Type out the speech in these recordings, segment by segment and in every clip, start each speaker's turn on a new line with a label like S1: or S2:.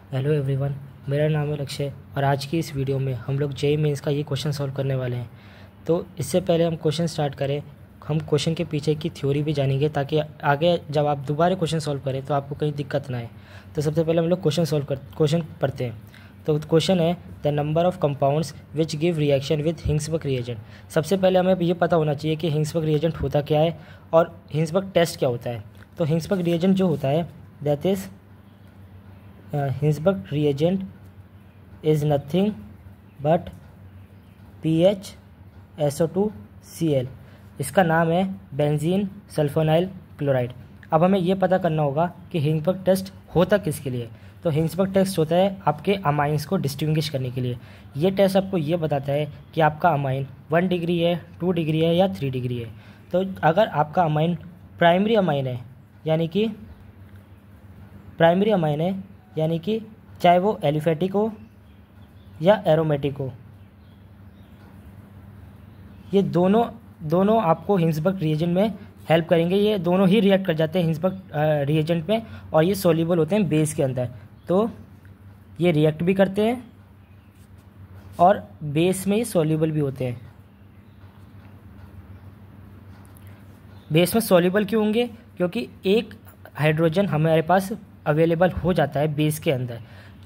S1: Hello everyone, मेरा नाम है लक्ष्य और आज की इस वीडियो में हम लोग जेईई मेंस का ये क्वेश्चन सॉल्व करने वाले हैं। तो इससे पहले हम क्वेश्चन स्टार्ट करें, हम क्वेश्चन के पीछे की थ्योरी भी जानेंगे ताकि आगे जब आप दोबारा क्वेश्चन सॉल्व करें तो आपको कहीं दिक्कत ना आए। तो सबसे पहले हम लोग क्वेश्चन पढ़ते हैं। तो क्वेश्चन है the number of compounds which give reaction with Hinsberg reagent. सबसे पहले हमें ये पता होना चाहिए कि हिंग्सबर्ग रिएजेंट होता क्या है और हिंग्सबर्ग टेस्ट क्या होता है। तो हिंग्सबर्ग रिएजेंट जो होता है that is Hinsberg reagent is nothing but PHSO2Cl। इसका नाम है बेंजीन सल्फोनाइल क्लोराइड। अब हमें यह पता करना होगा कि हिंग्सबर्ग टेस्ट होता किसके लिए। तो हिंग्सबर्ग टेस्ट होता है आपके अमाइंस को डिस्टिंग्विश करने के लिए। ये टेस्ट आपको ये बताता है कि आपका अमाइन 1 डिग्री है, 2 डिग्री है या 3 डिग्री है। तो अगर आपका अमाइन प्राइमरी अमाइन है यानी कि चाहे वो एलिफेटिक हो या एरोमेटिक हो, ये दोनों आपको हिंग्सबर्ग रिएजेंट में हेल्प करेंगे। ये दोनों ही रिएक्ट कर जाते हैं हिंग्सबर्ग रिएजेंट में और ये सॉल्युबल होते हैं बेस के अंदर। तो ये रिएक्ट भी करते हैं और बेस में ही सॉल्युबल भी होते हैं। बेस में सॉल्युबल क्यों होंगे? क्योंकि एक हाइड्रोजन हमारे पास अवेलेबल हो जाता है बेस के अंदर।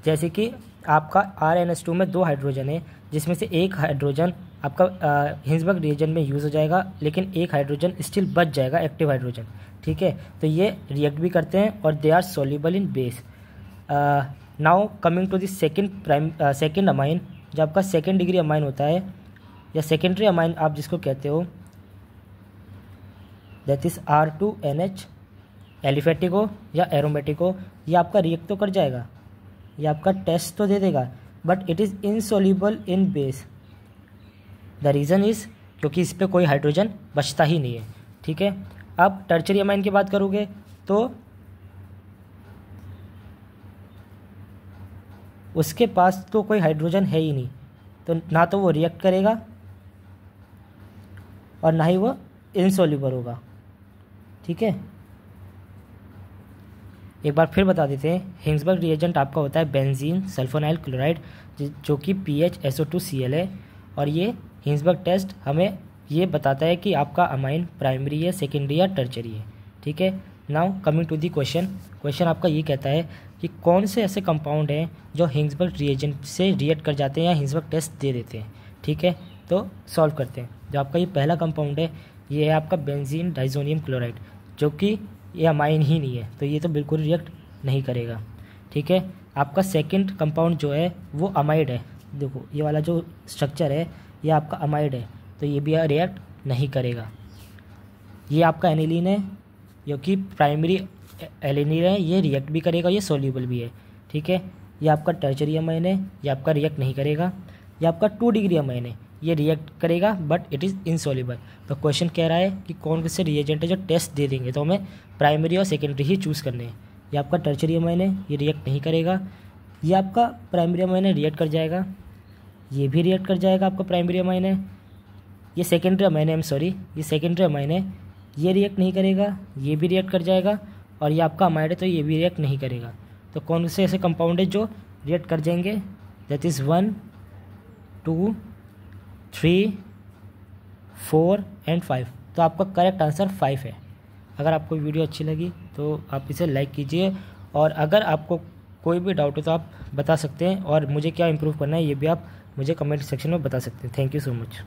S1: जैसे कि आपका RnH2 में 2 हाइड्रोजन है, जिसमें से एक हाइड्रोजन आपका हिंग्सबर्ग रिएजेंट में यूज़ हो जाएगा, लेकिन एक हाइड्रोजन स्टिल बच जाएगा, एक्टिव हाइड्रोजन। ठीक है, तो ये रिएक्ट भी करते हैं और दे आर soluble in base. Now coming to the second amine, जो आपका सेकेंड डिग्री अमाइन होता है या सेकेंडरी अमाइन आप जिसको कहते हो, दैट इज़ R2NH। एलिफेटिक हो या एरोमेटिक हो, ये आपका रिएक्ट तो कर जाएगा, ये आपका टेस्ट तो दे देगा, but it is insoluble in base. The reason is क्योंकि इस पर कोई हाइड्रोजन बचता ही नहीं है। ठीक है, अब टर्शरी अमाइन की बात करोगे तो उसके पास तो कोई हाइड्रोजन है ही नहीं, तो ना तो वो रिएक्ट करेगा और ना ही वो इनसॉल्युबल होगा। ठीक है, एक बार फिर बता देते हैं, हिंग्सबर्ग रिएजेंट आपका होता है बेंजीन सल्फोनाइल क्लोराइड, जो कि PHSO2Cl है। और ये हिंग्सबर्ग टेस्ट हमें ये बताता है कि आपका अमाइन प्राइमरी है, सेकेंडरी या टर्शरी है। ठीक है, now coming to the question आपका ये कहता है कि कौन से ऐसे कंपाउंड हैं जो हिंग्सबर्ग रिएजेंट से रिएक्ट कर जाते हैं या हिंग्सबर्ग टेस्ट दे देते हैं। ठीक है, तो सॉल्व करते हैं। जो आपका ये पहला कंपाउंड है, ये है आपका बेंजीन डाइजोनियम क्लोराइड, जो कि ये अमाइन ही नहीं है, तो ये तो बिल्कुल रिएक्ट नहीं करेगा। ठीक है, आपका सेकंड कंपाउंड जो है वो अमाइड है। देखो ये वाला जो स्ट्रक्चर है ये आपका अमाइड है, तो ये भी रिएक्ट नहीं करेगा। ये आपका एनिलीन है, जो कि प्राइमरी एलिनीन है, ये रिएक्ट भी करेगा, ये सॉल्युबल भी है। ठीक है, ये आपका टर्शरी अमाइन है, ये आपका रिएक्ट नहीं करेगा। ये आपका 2 डिग्री अमाइन है, ये रिएक्ट करेगा बट इट इज़ इनसॉल्युबल। तो क्वेश्चन कह रहा है कि कौन से रिएजेंट है जो टेस्ट दे देंगे, तो हमें प्राइमरी और सेकेंडरी ही चूज़ करने हैं। ये आपका टर्शरी अमाइन है, ये रिएक्ट नहीं करेगा। ये आपका प्राइमरी अमाइन है, रिएक्ट कर जाएगा। ये भी रिएक्ट कर जाएगा, आपका प्राइमरी अमाइन है। ये सेकेंडरी अमाइन है, ये सेकेंडरी अमाइन है, ये रिएक्ट नहीं करेगा, ये भी रिएक्ट कर जाएगा। और ये आपका अमाइड है, तो ये भी रिएक्ट नहीं करेगा। तो कौन से ऐसे कंपाउंड है जो रिएक्ट कर जाएंगे? That is 1, 2, 3, 4 and 5। तो आपका करेक्ट आंसर 5 है। अगर आपको वीडियो अच्छी लगी तो आप इसे लाइक कीजिए, और अगर आपको कोई भी डाउट हो तो आप बता सकते हैं, और मुझे क्या इंप्रूव करना है ये भी आप मुझे कमेंट सेक्शन में बता सकते हैं। Thank you so much.